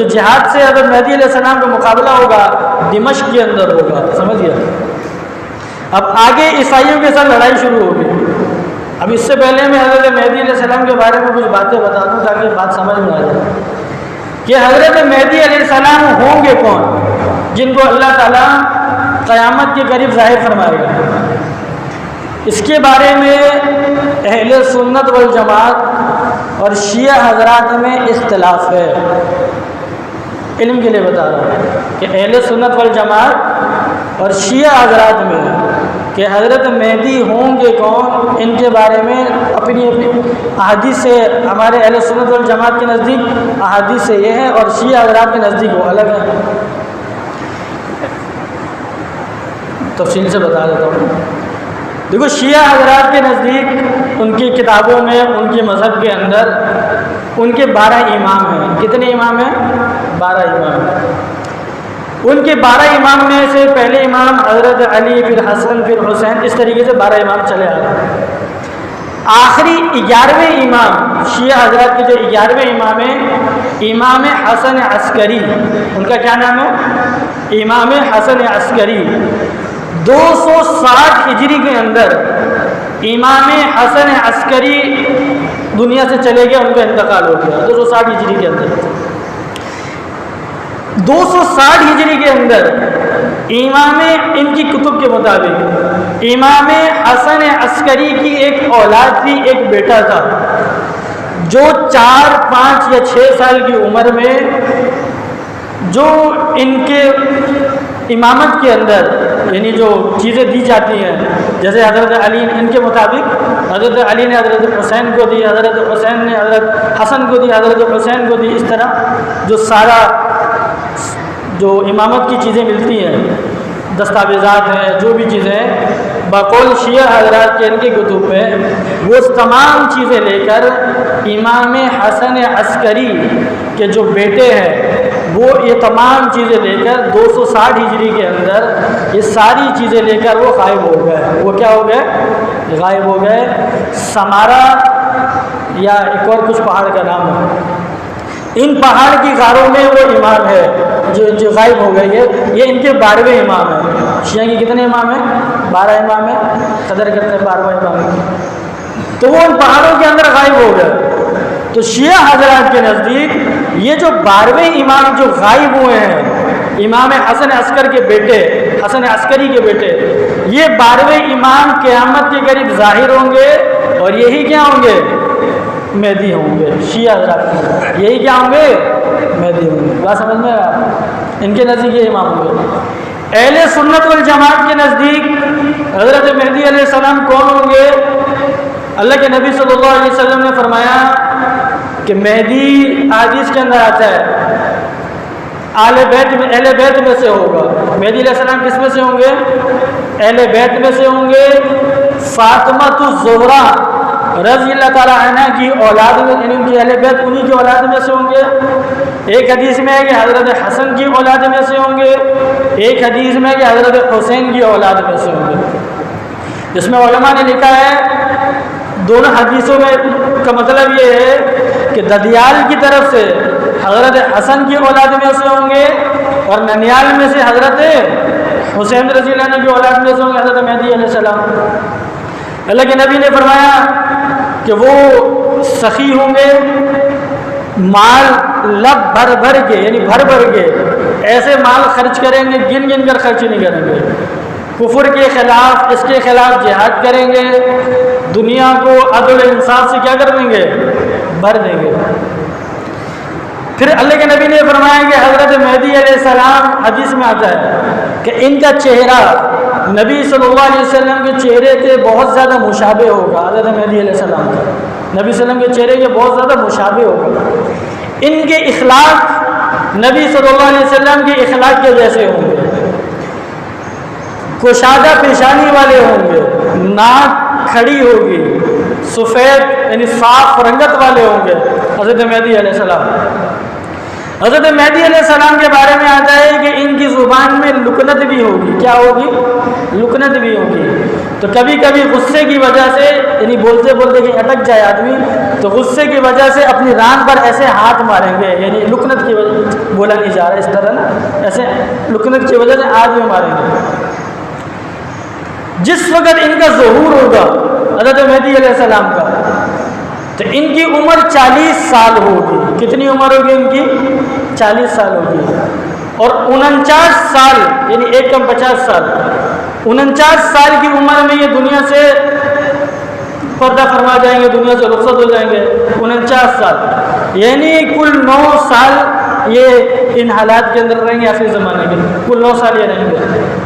جو جہاد سے حضرت مہدی علیہ السلام کا مقابلہ ہوگا دمشق کے اندر ہوگا، سمجھ گیا۔ اب آگے عیسائیوں کے ساتھ لڑائی شروع ہوگی۔ اب اس سے پہلے میں حضرت مہدی علیہ السلام کے بارے میں کچھ باتیں بتا دوں تاکہ بات سمجھ میں آ جائے کہ حضرت مہدی علیہ السلام ہوں گے کون، جن کو اللہ تعالیٰ قیامت کے قریب ظاہر فرمائے گا۔ اس کے بارے میں اہل سنت والجماعت اور شیعہ حضرات میں اختلاف ہے۔ علم کے لیے بتا رہا ہوں کہ اہل سنت والجماعت اور شیعہ حضرات میں کہ حضرت مہدی ہوں گے کون، ان کے بارے میں اپنی احادیث سے، ہمارے اہل سنت والجماعت کے نزدیک احادیث سے یہ ہے اور شیعہ حضرات کے نزدیک وہ الگ ہے۔ تفصیل سے بتا دیتا ہوں۔ دیکھو، شیعہ حضرات کے نزدیک ان کی کتابوں میں، ان کے مذہب کے اندر ان کے 12 امام ہیں۔ کتنے امام ہیں؟ 12 امام ہیں۔ ان کے 12 امام میں سے پہلے امام حضرت علی، پھر حسن، پھر حسین، اس طریقے سے 12 امام چلے آ رہے ہیں۔ آخری 11ویں امام شیعہ حضرات کے جو 11ویں امام ہیں، امام حسن عسکری، ان کا کیا نام ہے؟ امام حسن عسکری۔ 260 ہجری کے اندر امام حسن عسکری دنیا سے چلے گئے، ان کا انتقال ہو گیا 260 ہجری کے اندر۔ 260 ہجری کے اندر امام، ان کی کتب کے مطابق، امام حسن عسکری کی ایک اولاد تھی، ایک بیٹا تھا، جو 4، 5 یا 6 سال کی عمر میں جو ان کے امامت کے اندر یعنی جو چیزیں دی جاتی ہیں، جیسے حضرت علی ان کے مطابق حضرت علی نے حضرت حسین کو دی، حضرت حسین نے حضرت حسن کو دی، حضرت حسین کو دی، اس طرح جو سارا جو امامت کی چیزیں ملتی ہیں، دستاویزات ہیں، جو بھی چیزیں ہیں، بقول شیعہ حضرات کے ان کی کتب میں وہ تمام چیزیں لے کر امام حسن عسکری کے جو بیٹے ہیں وہ یہ تمام چیزیں لے کر 260 ہجری کے اندر یہ ساری چیزیں لے کر وہ غائب ہو گئے۔ وہ کیا ہو گئے؟ غائب ہو گئے۔ سمارا یا ایک اور کچھ پہاڑ کا نام ہے، ان پہاڑ کی غاروں میں وہ امام ہے جو غائب ہو گئے۔ یہ ان کے 12ویں امام ہیں۔ شیعہ کے کتنے امام ہیں؟ 12 امام ہیں۔ قدر کرتے ہیں 12واں امام کی، تو وہ ان پہاڑوں کے اندر غائب ہو گئے۔ تو شیعہ حضرات کے نزدیک یہ جو 12ویں امام جو غائب ہوئے ہیں، امام حسن عسکر کے بیٹے، حسن عسکری کے بیٹے، یہ 12ویں امام قیامت کے قریب ظاہر ہوں گے اور یہی کیا ہوں گے؟ مہدی ہوں گے۔ شیعہ حضرات یہی کیا ہوں گے؟ مہدی ہوں گے۔ بات سمجھ میں آیا؟ ان کے نزدیک یہ امام ہوں گے۔ اہل سنت والجماعت کے نزدیک حضرت مہدی علیہ السلام کون ہوں گے؟ اللہ کے نبی صلی اللہ علیہ وسلم نے فرمایا کہ مہدی حدیث کے اندر آتا ہے اہل بیت میں سے ہوگا۔ مہدی علیہ السلام کس میں سے ہوں گے؟ اہل بیت میں سے ہوں گے۔ فاطمہ الزہرا رضی اللہ تعالیٰ عنہ کی اولاد میں، یعنی ان کی اہل بیت انہی کی اولاد میں سے ہوں گے۔ ایک حدیث میں ہے کہ حضرت حسن کی اولاد میں سے ہوں گے، ایک حدیث میں ہے کہ حضرت حسین کی اولاد میں سے ہوں گے۔ جس میں علماء نے لکھا ہے دونوں حدیثوں میں کا مطلب یہ ہے کہ ددیال کی طرف سے حضرت حسن کی اولاد میں سے ہوں گے اور ننیال میں سے حضرت حسین رضی اللہ عنہ کی اولاد میں سے ہوں گے حضرت مہدی علیہ السلام۔ اللہ کے نبی نے فرمایا کہ وہ سخی ہوں گے، مال لب بھر بھر کے، یعنی بھر بھر کے ایسے مال خرچ کریں گے، گن گن کر خرچ نہیں کریں گے۔ کفر کے خلاف، اس کے خلاف جہاد کریں گے، دنیا کو عدل انصاف سے کیا کر دیں گے؟ بھر دیں گے۔ پھر اللہ کے نبی نے فرمایا کہ حضرت مہدی علیہ السلام حدیث میں آتا ہے کہ ان کا چہرہ نبی صلی اللہ علیہ وسلم کے چہرے کے بہت زیادہ مشابہ ہوگا۔ حضرت مہدی علیہ السلام کا نبی صلی اللہ علیہ وسلم کے چہرے کے بہت زیادہ مشابہ ہوگا۔ ان کے اخلاق نبی صلی اللہ علیہ وسلم کے اخلاق کے جیسے ہوں گے، کشادہ پیشانی والے ہوں گے، ناک کھڑی ہوگی، سفید یعنی صاف رنگت والے ہوں گے حضرت مہدی علیہ السلام۔ حضرت مہدی علیہ السلام کے بارے میں آتا ہے کہ ان کی زبان میں لکنت بھی ہوگی. کیا ہوگی؟ لکنت بھی ہوگی. تو کبھی کبھی غصے کی وجہ سے یعنی بولتے بولتے کہ اٹک جائے آدمی تو غصے کی وجہ سے اپنی ران پر ایسے ہاتھ ماریں گے, یعنی لکنت کی وجہ, بولا نہیں جا رہا اس طرح نا, ایسے لکنت کی وجہ سے آدمی ماریں گے. جس وقت ان کا ظہور ہوگا حضرت مہدی علیہ السلام کا تو ان کی عمر 40 سال ہوگی. کتنی عمر ہوگی ان کی؟ 40 سال ہوگی. اور 49 سال یعنی ایک کم 50 سال, 49 سال کی عمر میں یہ دنیا سے پردہ فرما جائیں گے, دنیا سے رخصت ہو جائیں گے. 49 سال یعنی کل 9 سال یہ ان حالات کے اندر رہیں گے, آخری زمانے کے کل 9 سال یہ رہیں گے.